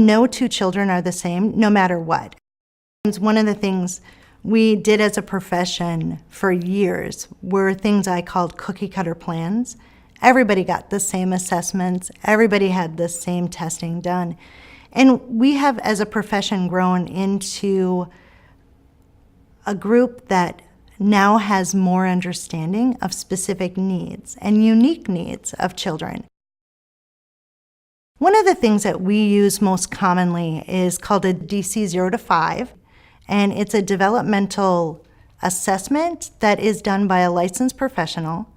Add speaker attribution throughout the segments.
Speaker 1: No two children are the same, no matter what. One of the things we did as a profession for years were things I called cookie cutter plans. Everybody got the same assessments, everybody had the same testing done. And we have, as a profession, grown into a group that now has more understanding of specific needs and unique needs of children. One of the things that we use most commonly is called a DC 0 to 5, and it's a developmental assessment that is done by a licensed professional.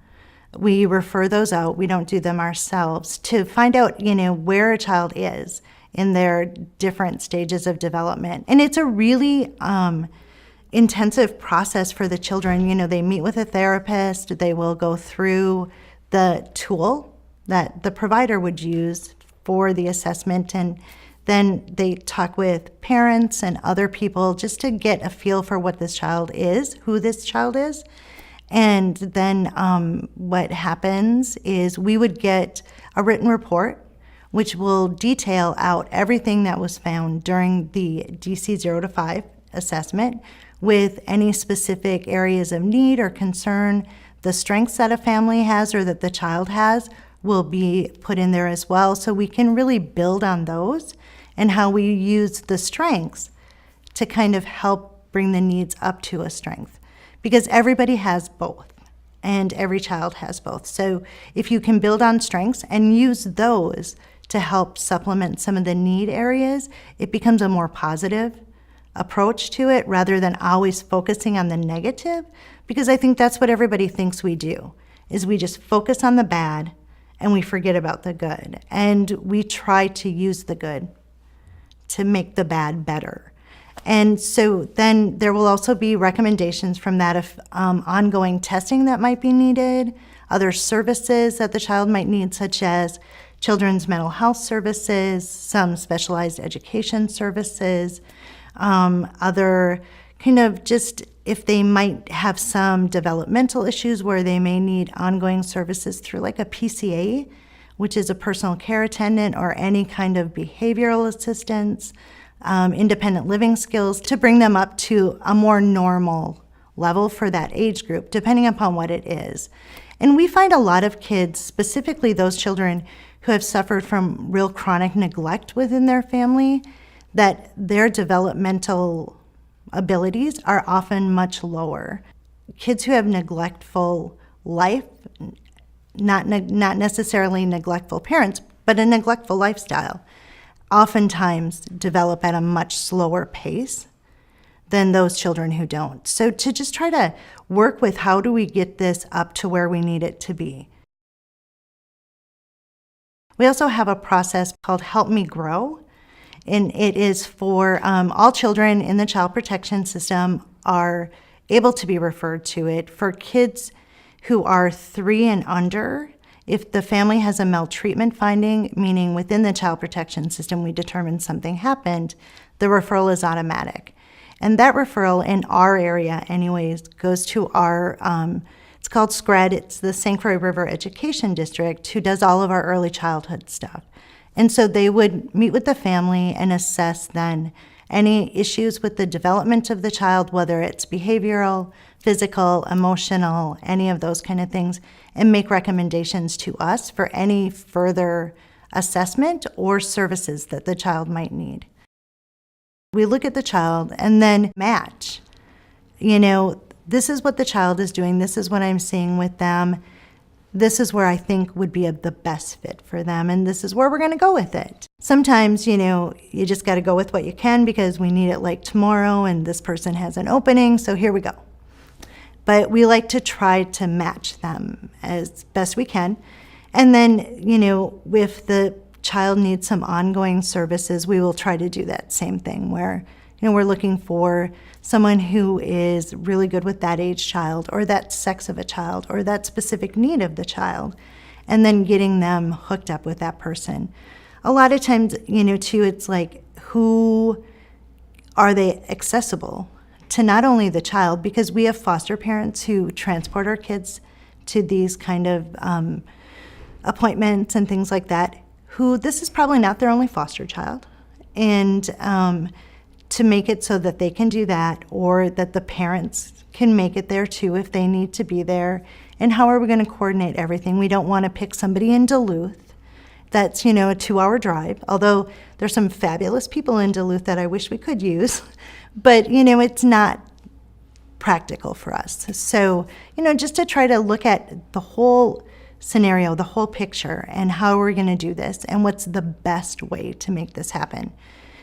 Speaker 1: We refer those out, we don't do them ourselves, to find out, where a child is in their different stages of development. And it's a really intensive process for the children. They meet with a therapist, they will go through the tool that the provider would use for the assessment, and then they talk with parents and other people just to get a feel for what this child is, who this child is. And then what happens is we would get a written report which will detail out everything that was found during the DC 0 to 5 assessment, with any specific areas of need or concern. The strengths that a family has or that the child has will be put in there as well, so we can really build on those and how we use the strengths to kind of help bring the needs up to a strength. Because everybody has both, and every child has both. So if you can build on strengths and use those to help supplement some of the need areas, it becomes a more positive approach to it rather than always focusing on the negative, because I think that's what everybody thinks we do, is we just focus on the bad and we forget about the good. And we try to use the good to make the bad better. And so then there will also be recommendations from that of ongoing testing that might be needed, other services that the child might need, such as children's mental health services, some specialized education services, other kind of just if they might have some developmental issues where they may need ongoing services through like a PCA, which is a personal care attendant, or any kind of behavioral assistance, independent living skills, to bring them up to a more normal level for that age group, depending upon what it is. And we find a lot of kids, specifically those children who have suffered from real chronic neglect within their family, that their developmental abilities are often much lower. Kids who have neglectful life, not necessarily neglectful parents, but a neglectful lifestyle, oftentimes develop at a much slower pace than those children who don't. So to just try to work with how do we get this up to where we need it to be. We also have a process called Help Me Grow, and it is for all children in the child protection system are able to be referred to it. For kids who are 3 and under, if the family has a maltreatment finding, meaning within the child protection system we determine something happened, the referral is automatic. And that referral in our area anyways goes to our, it's called SCRED, it's the Sanctuary River Education District, who does all of our early childhood stuff. And so they would meet with the family and assess then any issues with the development of the child, whether it's behavioral, physical, emotional, any of those kind of things, and make recommendations to us for any further assessment or services that the child might need. We look at the child and then match. This is what the child is doing, this is what I'm seeing with them. This is where I think would be the best fit for them, and this is where we're going to go with it. Sometimes, you just got to go with what you can because we need it like tomorrow and this person has an opening, so here we go. But we like to try to match them as best we can. And then, if the child needs some ongoing services, we will try to do that same thing where, we're looking for someone who is really good with that age child or that sex of a child or that specific need of the child, and then getting them hooked up with that person. A lot of times, too, it's like, who are they accessible to? Not only the child, because we have foster parents who transport our kids to these kind of appointments and things like that, who this is probably not their only foster child. and to make it so that they can do that, or that the parents can make it there too if they need to be there. And how are we going to coordinate everything? We don't want to pick somebody in Duluth that's, a 2-hour drive, although there's some fabulous people in Duluth that I wish we could use, but, it's not practical for us. So, just to try to look at the whole scenario, the whole picture, and how we're going to do this, and what's the best way to make this happen,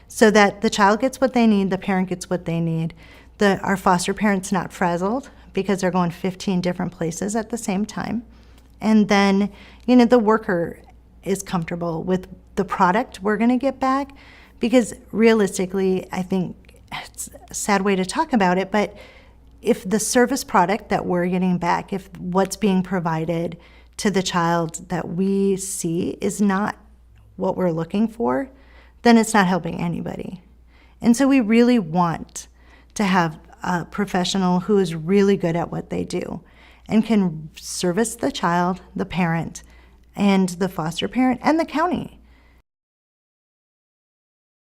Speaker 1: so that the child gets what they need, the parent gets what they need, our foster parent's not frazzled because they're going 15 different places at the same time, and then, the worker is comfortable with the product we're going to get back, because realistically, I think it's a sad way to talk about it, but if the service product that we're getting back, if what's being provided to the child that we see is not what we're looking for, then it's not helping anybody. And so we really want to have a professional who is really good at what they do and can service the child, the parent, and the foster parent, and the county.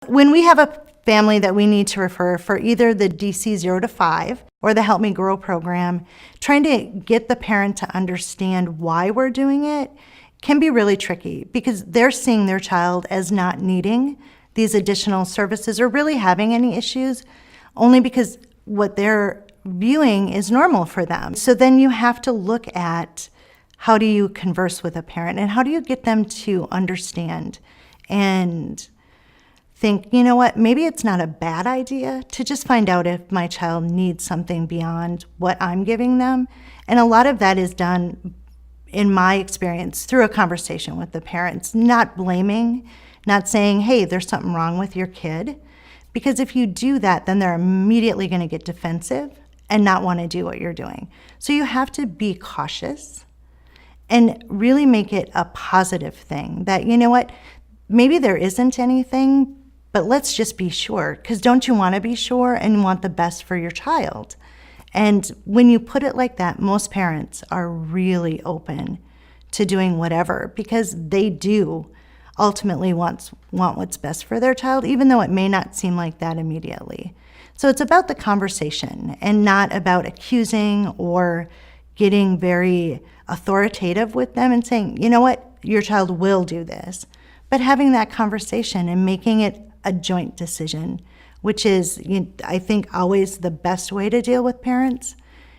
Speaker 1: When we have a family that we need to refer for either the DC 0 to 5 or the Help Me Grow program, trying to get the parent to understand why we're doing it can be really tricky, because they're seeing their child as not needing these additional services or really having any issues, only because what they're viewing is normal for them. So then you have to look at, how do you converse with a parent, and how do you get them to understand and think, what, maybe it's not a bad idea to just find out if my child needs something beyond what I'm giving them. And a lot of that is done, in my experience, through a conversation with the parents, not blaming, not saying, hey, there's something wrong with your kid. Because if you do that, then they're immediately going to get defensive and not want to do what you're doing. So you have to be cautious and really make it a positive thing that, what, maybe there isn't anything, but let's just be sure. Because don't you want to be sure and want the best for your child? And when you put it like that, most parents are really open to doing whatever, because they do ultimately want what's best for their child, even though it may not seem like that immediately. So it's about the conversation and not about accusing or getting very authoritative with them and saying, what, your child will do this. But having that conversation and making it a joint decision, which is, I think, always the best way to deal with parents,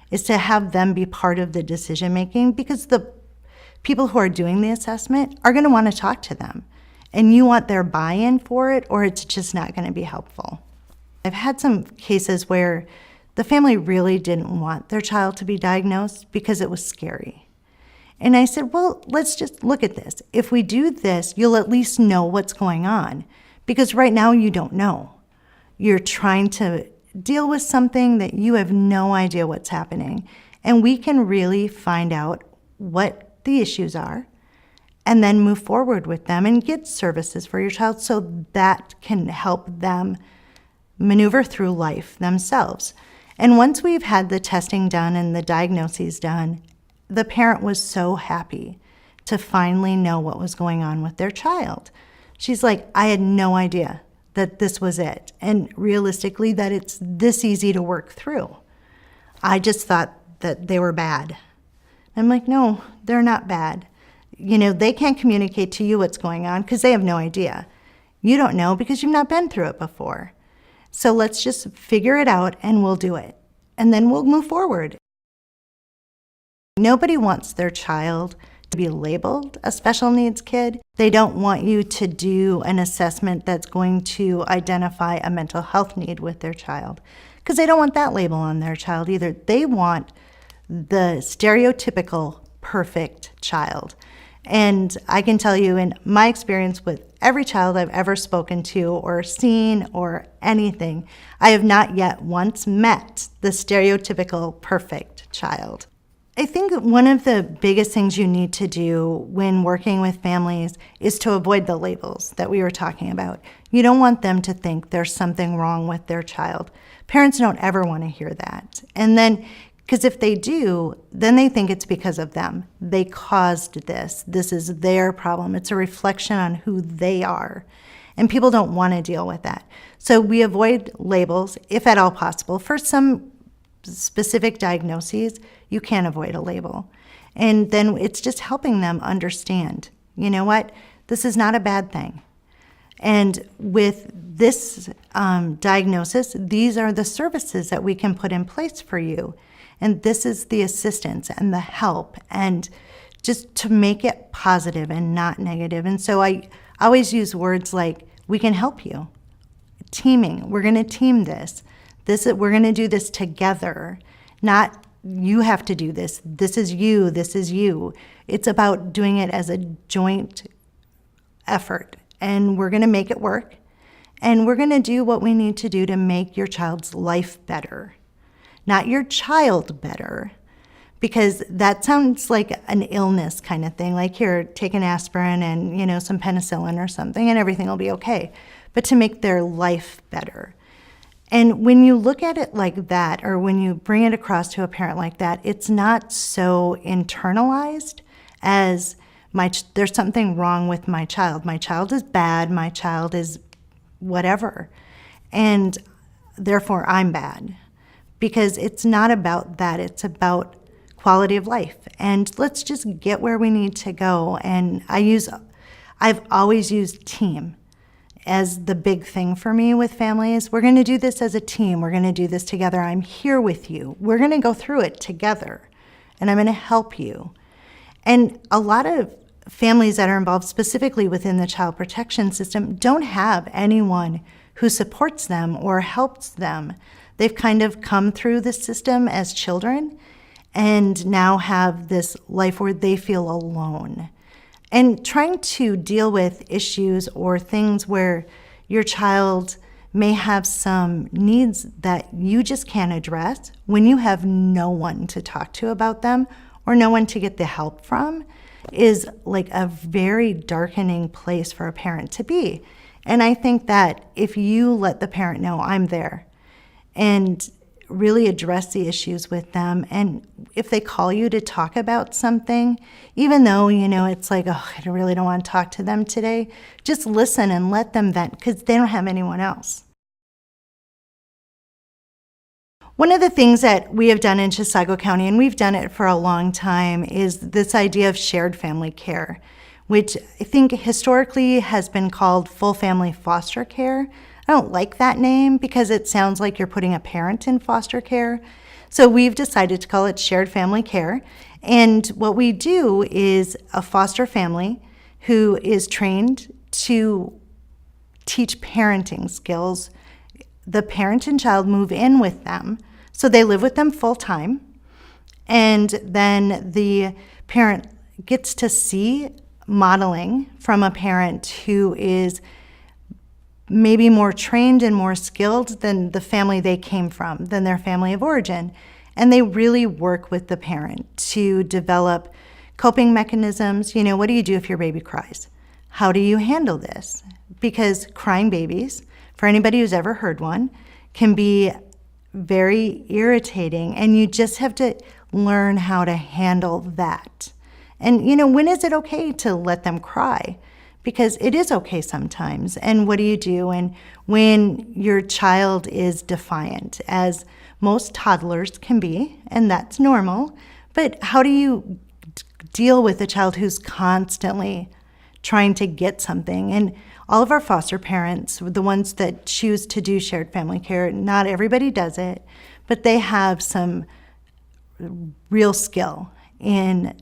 Speaker 1: is to have them be part of the decision making, because the people who are doing the assessment are going to want to talk to them. And you want their buy-in for it, or it's just not going to be helpful. I've had some cases where the family really didn't want their child to be diagnosed because it was scary. And I said, well, let's just look at this. If we do this, you'll at least know what's going on, because right now you don't know. You're trying to deal with something that you have no idea what's happening. And we can really find out what the issues are and then move forward with them and get services for your child so that can help them maneuver through life themselves. And once we've had the testing done and the diagnoses done, the parent was so happy to finally know what was going on with their child. She's like, I had no idea that this was it, and realistically that it's this easy to work through. I just thought that they were bad. I'm like, no, they're not bad. They can't communicate to you what's going on because they have no idea. You don't know because you've not been through it before. So let's just figure it out and we'll do it. And then we'll move forward. Nobody wants their child to be labeled a special needs kid. They don't want you to do an assessment that's going to identify a mental health need with their child, because they don't want that label on their child either. They want the stereotypical perfect child. And I can tell you, in my experience with every child I've ever spoken to or seen or anything, I have not yet once met the stereotypical perfect child. I think one of the biggest things you need to do when working with families is to avoid the labels that we were talking about. You don't want them to think there's something wrong with their child. Parents don't ever want to hear that. And then, because if they do, then they think it's because of them. They caused this. This is their problem. It's a reflection on who they are. And people don't want to deal with that. So we avoid labels, if at all possible. For some specific diagnoses, you can avoid a label. And then it's just helping them understand, you know what, this is not a bad thing. And with this diagnosis, these are the services that we can put in place for you. And this is the assistance and the help, and just to make it positive and not negative. And so I always use words like, we can help you. Teaming, we're going to team this. We're going to do this together. Not you have to do this. This is you. This is you. It's about doing it as a joint effort. And we're going to make it work. And we're going to do what we need to do to make your child's life better. Not your child better, because that sounds like an illness kind of thing. Like, here, take an aspirin and, some penicillin or something and everything will be okay. But to make their life better. And when you look at it like that, or when you bring it across to a parent like that, it's not so internalized as there's something wrong with my child. My child is bad. My child is whatever. And therefore, I'm bad. Because it's not about that. It's about quality of life. And let's just get where we need to go. And I've always used team as the big thing for me with families. We're going to do this as a team. We're going to do this together. I'm here with you. We're going to go through it together. And I'm going to help you. And a lot of families that are involved specifically within the child protection system don't have anyone who supports them or helps them. They've kind of come through the system as children and now have this life where they feel alone. And trying to deal with issues or things where your child may have some needs that you just can't address when you have no one to talk to about them or no one to get the help from is like a very darkening place for a parent to be. And I think that if you let the parent know, I'm there, and really address the issues with them. And if they call you to talk about something, even though, it's like, oh, I really don't want to talk to them today, just listen and let them vent, because they don't have anyone else. One of the things that we have done in Chisago County, and we've done it for a long time, is this idea of shared family care, which I think historically has been called full family foster care. I don't like that name because it sounds like you're putting a parent in foster care. So we've decided to call it shared family care. And what we do is a foster family who is trained to teach parenting skills. The parent and child move in with them. So they live with them full time. And then the parent gets to see modeling from a parent who is maybe more trained and more skilled than the family they came from, than their family of origin. And they really work with the parent to develop coping mechanisms. What do you do if your baby cries? How do you handle this? Because crying babies, for anybody who's ever heard one, can be very irritating, and you just have to learn how to handle that. And, when is it okay to let them cry? Because it is okay sometimes. And what do you do? And when your child is defiant, as most toddlers can be, and that's normal, but how do you deal with a child who's constantly trying to get something? And all of our foster parents, the ones that choose to do shared family care, not everybody does it, but they have some real skill in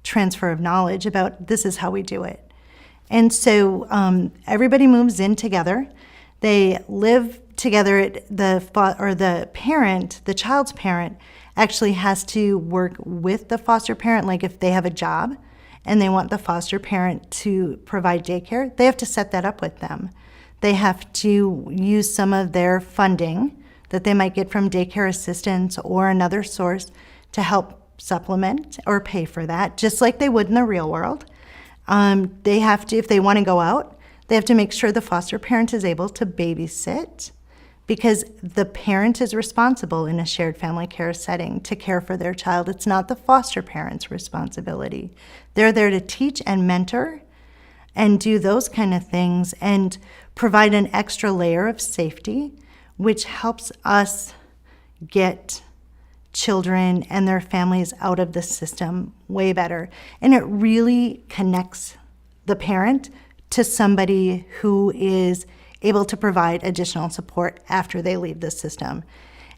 Speaker 1: transfer of knowledge about this is how we do it. And so everybody moves in together. They live together. The parent, the child's parent, actually has to work with the foster parent. Like if they have a job and they want the foster parent to provide daycare, they have to set that up with them. They have to use some of their funding that they might get from daycare assistance or another source to help supplement or pay for that, just like they would in the real world. They have to, if they want to go out, they have to make sure the foster parent is able to babysit, because the parent is responsible in a shared family care setting to care for their child. It's not the foster parent's responsibility. They're there to teach and mentor and do those kind of things and provide an extra layer of safety, which helps us get children and their families out of the system way better. And it really connects the parent to somebody who is able to provide additional support after they leave the system.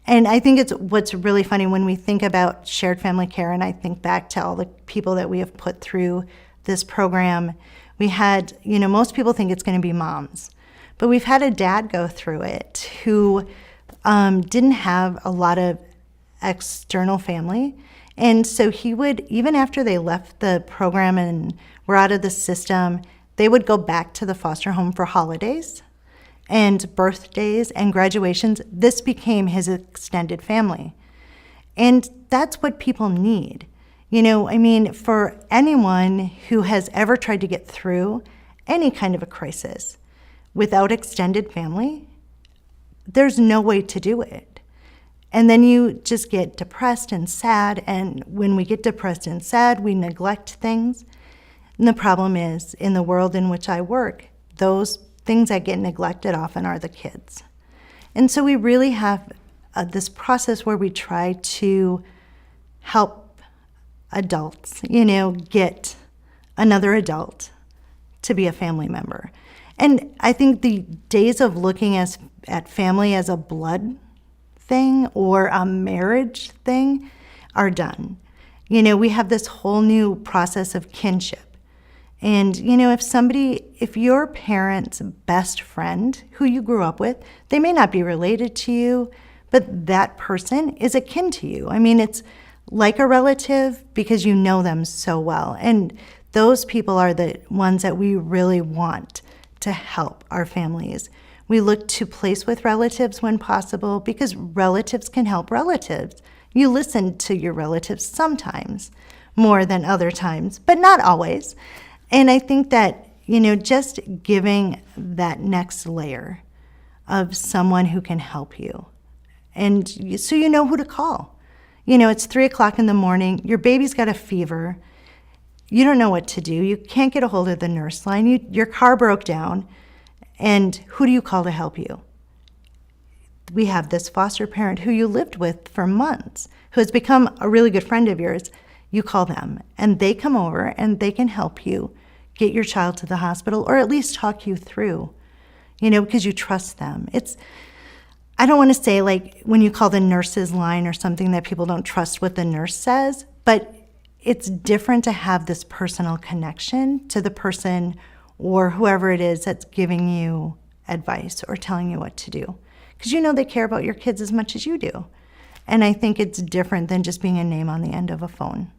Speaker 1: And I think it's what's really funny when we think about shared family care, and I think back to all the people that we have put through this program. We had, most people think it's going to be moms, but we've had a dad go through it who didn't have a lot of external family. And so he would, even after they left the program and were out of the system, they would go back to the foster home for holidays and birthdays and graduations. This became his extended family. And that's what people need. For anyone who has ever tried to get through any kind of a crisis without extended family, there's no way to do it. And then you just get depressed and sad. And when we get depressed and sad, we neglect things. And the problem is, in the world in which I work, those things that get neglected often are the kids. And so we really have this process where we try to help adults, get another adult to be a family member. And I think the days of looking at family as a blood thing or a marriage thing are done. We have this whole new process of kinship. And, if your parent's best friend, who you grew up with, they may not be related to you, but that person is akin to you. It's like a relative because you know them so well. And those people are the ones that we really want to help our families. We look to place with relatives when possible because relatives can help relatives. You listen to your relatives sometimes more than other times, but not always. And I think that, just giving that next layer of someone who can help you. And so you know who to call. It's 3:00 in the morning, your baby's got a fever, you don't know what to do, you can't get a hold of the nurse line, your car broke down, and who do you call to help you? We have this foster parent who you lived with for months, who has become a really good friend of yours. You call them, and they come over, and they can help you get your child to the hospital, or at least talk you through, because you trust them. I don't want to say like when you call the nurse's line or something that people don't trust what the nurse says, but it's different to have this personal connection to the person or whoever it is that's giving you advice or telling you what to do. Because they care about your kids as much as you do. And I think it's different than just being a name on the end of a phone.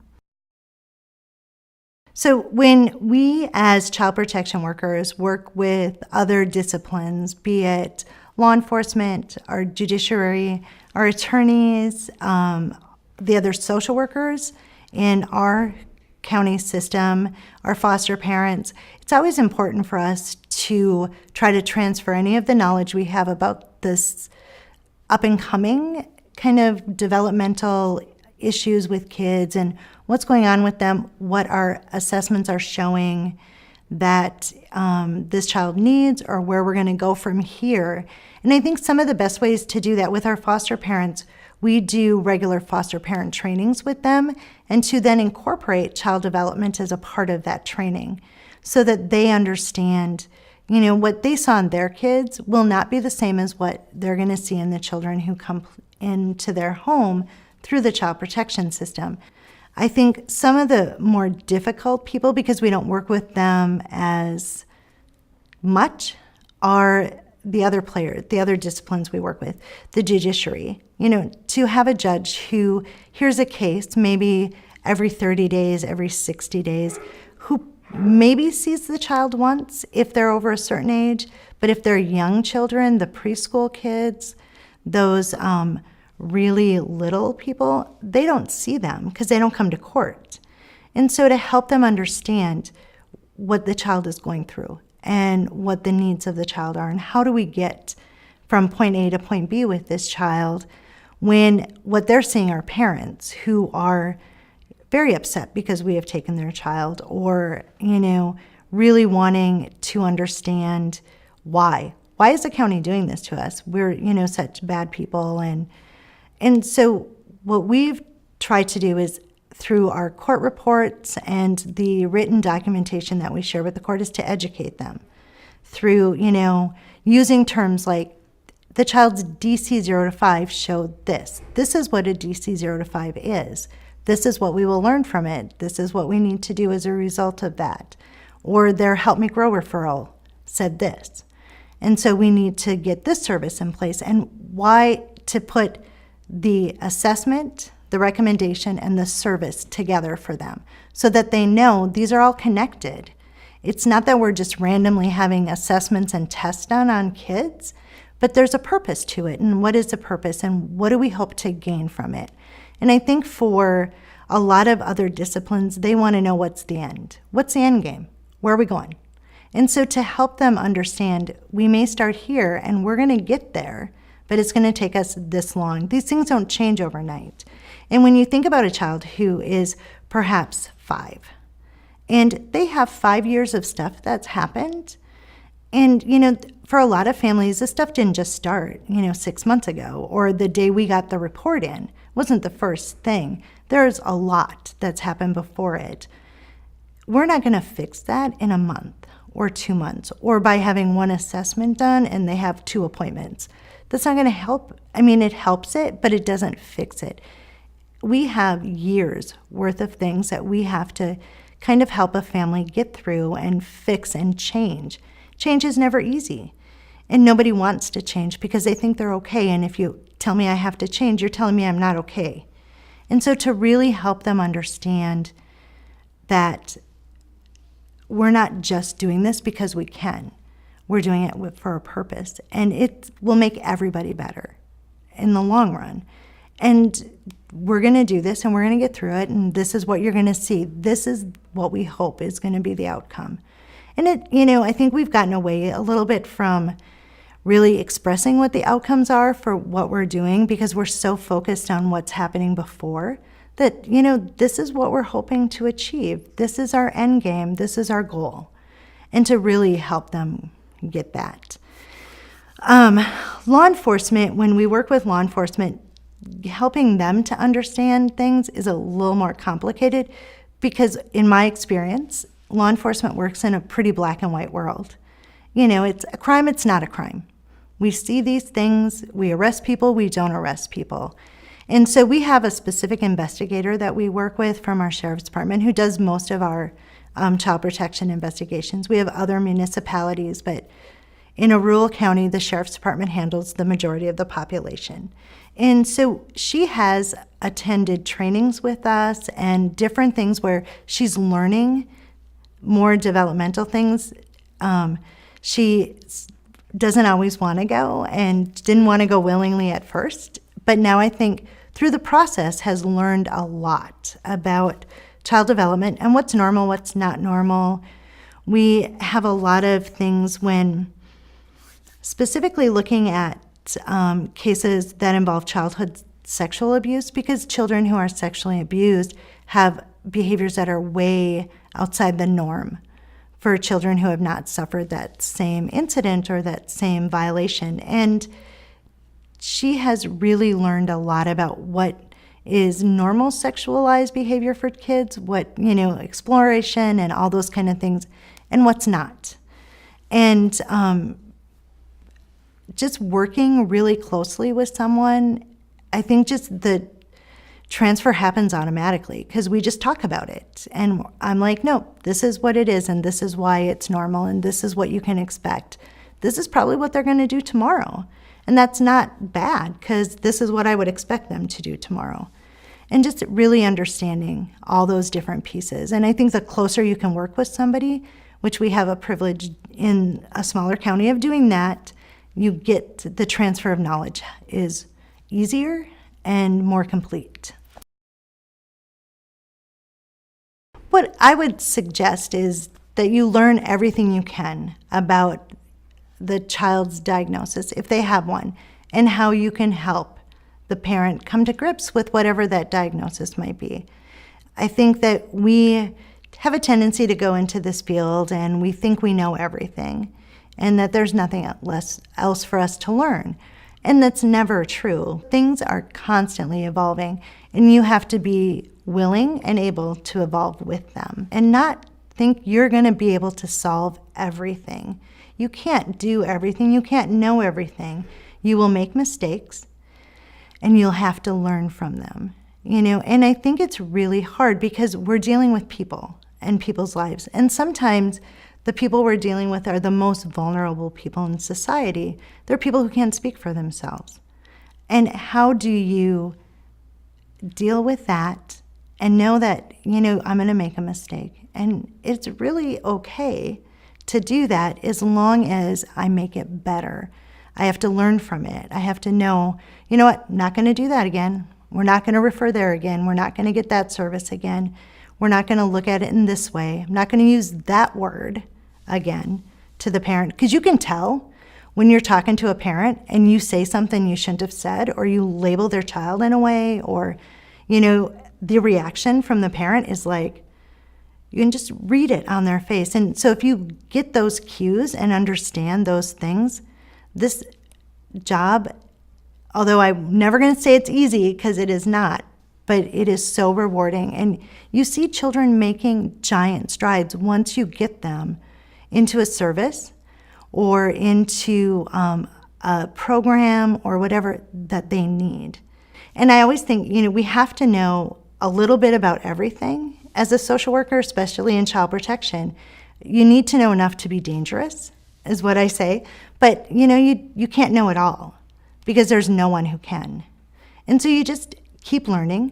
Speaker 1: So when we as child protection workers work with other disciplines, be it law enforcement, our judiciary, our attorneys, the other social workers in our county system, our foster parents, it's always important for us to try to transfer any of the knowledge we have about this up-and-coming kind of developmental issues with kids and what's going on with them, what our assessments are showing that this child needs, or where we're going to go from here. And I think some of the best ways to do that with our foster parents, we do regular foster parent trainings with them, and to then incorporate child development as a part of that training so that they understand, what they saw in their kids will not be the same as what they're going to see in the children who come into their home through the child protection system. I think some of the more difficult people, because we don't work with them as much, are the other players, the other disciplines we work with, the judiciary. To have a judge who hears a case maybe every 30 days, every 60 days, who maybe sees the child once if they're over a certain age, but if they're young children, the preschool kids, those really little people, they don't see them because they don't come to court. And so to help them understand what the child is going through and what the needs of the child are and how do we get from point A to point B with this child when what they're seeing are parents who are very upset because we have taken their child, or, really wanting to understand why? Why is the county doing this to us? We're, such bad people. And so what we've tried to do is, through our court reports and the written documentation that we share with the court, is to educate them through, using terms like the child's DC 0 to 5 showed this. This is what a DC 0 to 5 is. This is what we will learn from it. This is what we need to do as a result of that. Or their Help Me Grow referral said this. And so we need to get this service in place. And why to put the assessment, the recommendation, and the service together for them so that they know these are all connected. It's not that we're just randomly having assessments and tests done on kids, but there's a purpose to it. And what is the purpose, and what do we hope to gain from it? And I think for a lot of other disciplines, they want to know what's the end. What's the end game? Where are we going? And so to help them understand, we may start here and we're going to get there, but it's going to take us this long. These things don't change overnight. And when you think about a child who is perhaps 5, and they have 5 years of stuff that's happened, and, for a lot of families, this stuff didn't just start, 6 months ago, or the day we got the report in wasn't the first thing. There's a lot that's happened before it. We're not going to fix that in a month or 2 months, or by having one assessment done and they have 2 appointments. That's not going to help. It helps it, but it doesn't fix it. We have years worth of things that we have to kind of help a family get through and fix and change. Change is never easy, and nobody wants to change because they think they're okay. And if you tell me I have to change, you're telling me I'm not okay. And so to really help them understand that we're not just doing this because we can. We're doing it for a purpose, and it will make everybody better in the long run. And we're going to do this, and we're going to get through it, and this is what you're going to see. This is what we hope is going to be the outcome. And I think we've gotten away a little bit from really expressing what the outcomes are for what we're doing because we're so focused on what's happening before that, this is what we're hoping to achieve. This is our end game. This is our goal. And to really help them get that. Law enforcement, when we work with law enforcement, helping them to understand things is a little more complicated because in my experience, law enforcement works in a pretty black and white world. It's a crime, it's not a crime. We see these things, we arrest people, we don't arrest people. And so we have a specific investigator that we work with from our sheriff's department who does most of our child protection investigations. We have other municipalities, but in a rural county, the sheriff's department handles the majority of the population. And so she has attended trainings with us and different things where she's learning more developmental things. She doesn't always want to go and didn't want to go willingly at first, but now I think through the process has learned a lot about child development and what's normal, what's not normal. We have a lot of things when specifically looking at cases that involve childhood sexual abuse, because children who are sexually abused have behaviors that are way outside the norm for children who have not suffered that same incident or that same violation. And she has really learned a lot about what is normal sexualized behavior for kids, what, exploration and all those kind of things, and what's not. And just working really closely with someone, I think just the transfer happens automatically because we just talk about it. And I'm like, no, this is what it is, and this is why it's normal, and this is what you can expect. This is probably what they're going to do tomorrow. And that's not bad because this is what I would expect them to do tomorrow. And just really understanding all those different pieces. And I think the closer you can work with somebody, which we have a privilege in a smaller county of doing that, you get the transfer of knowledge is easier and more complete. What I would suggest is that you learn everything you can about the child's diagnosis, if they have one, and how you can help the parent come to grips with whatever that diagnosis might be. I think that we have a tendency to go into this field and we think we know everything. and that there's nothing else for us to learn. And that's never true. Things are constantly evolving, and you have to be willing and able to evolve with them and not think you're going to be able to solve everything. You can't do everything. You can't know everything. You will make mistakes, and you'll have to learn from them. And I think it's really hard because we're dealing with people and people's lives. And sometimes the people we're dealing with are the most vulnerable people in society. They're people who can't speak for themselves. And how do you deal with that and know that, I'm going to make a mistake? And it's really okay to do that as long as I make it better. I have to learn from it. I have to know, I'm not going to do that again. We're not going to refer there again. We're not going to get that service again. We're not going to look at it in this way. I'm not going to use that word again to the parent. Because you can tell when you're talking to a parent and you say something you shouldn't have said, or you label their child in a way, or, the reaction from the parent is like, you can just read it on their face. And so if you get those cues and understand those things, this job, although I'm never going to say it's easy because it is not, but it is so rewarding. And you see children making giant strides once you get them into a service or into a program or whatever that they need. And I always think, we have to know a little bit about everything. As a social worker, especially in child protection, you need to know enough to be dangerous, is what I say. But, you can't know it all because there's no one who can. And so you just keep learning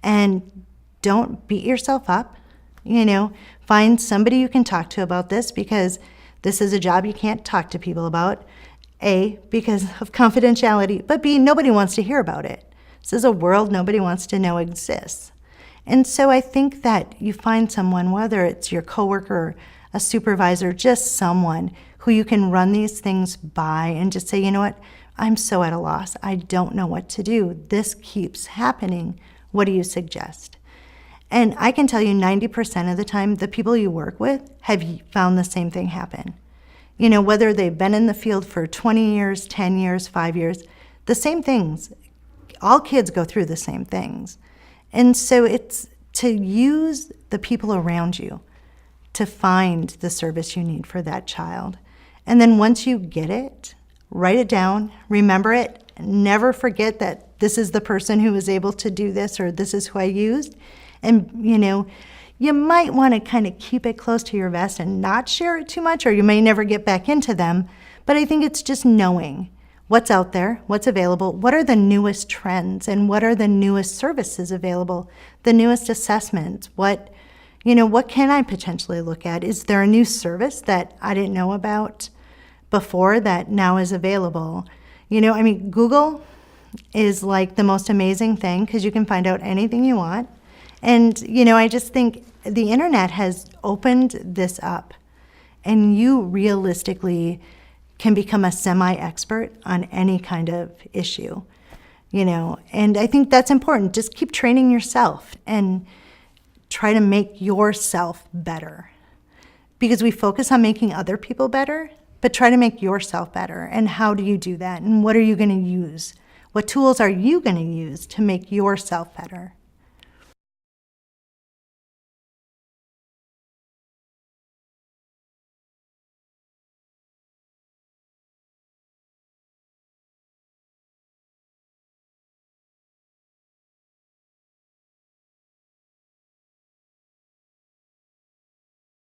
Speaker 1: and don't beat yourself up. Find somebody you can talk to about this, because this is a job you can't talk to people about. A, because of confidentiality, but B, nobody wants to hear about it. This is a world nobody wants to know exists. And so I think that you find someone, whether it's your coworker, a supervisor, just someone who you can run these things by and just say, I'm so at a loss. I don't know what to do. This keeps happening. What do you suggest? And I can tell you 90% of the time, the people you work with have found the same thing happen. Whether they've been in the field for 20 years, 10 years, 5 years, the same things. All kids go through the same things. And so it's to use the people around you to find the service you need for that child. And then once you get it, write it down, remember it, never forget that this is the person who was able to do this, or this is who I used. And, you might want to kind of keep it close to your vest and not share it too much, or you may never get back into them. But I think it's just knowing what's out there, what's available, what are the newest trends, and what are the newest services available, the newest assessments, what can I potentially look at? Is there a new service that I didn't know about before that now is available? Google is like the most amazing thing because you can find out anything you want. And, I just think the internet has opened this up, and you realistically can become a semi-expert on any kind of issue, and I think that's important. Just keep training yourself and try to make yourself better, because we focus on making other people better, but try to make yourself better. And how do you do that? And what are you going to use? What tools are you going to use to make yourself better?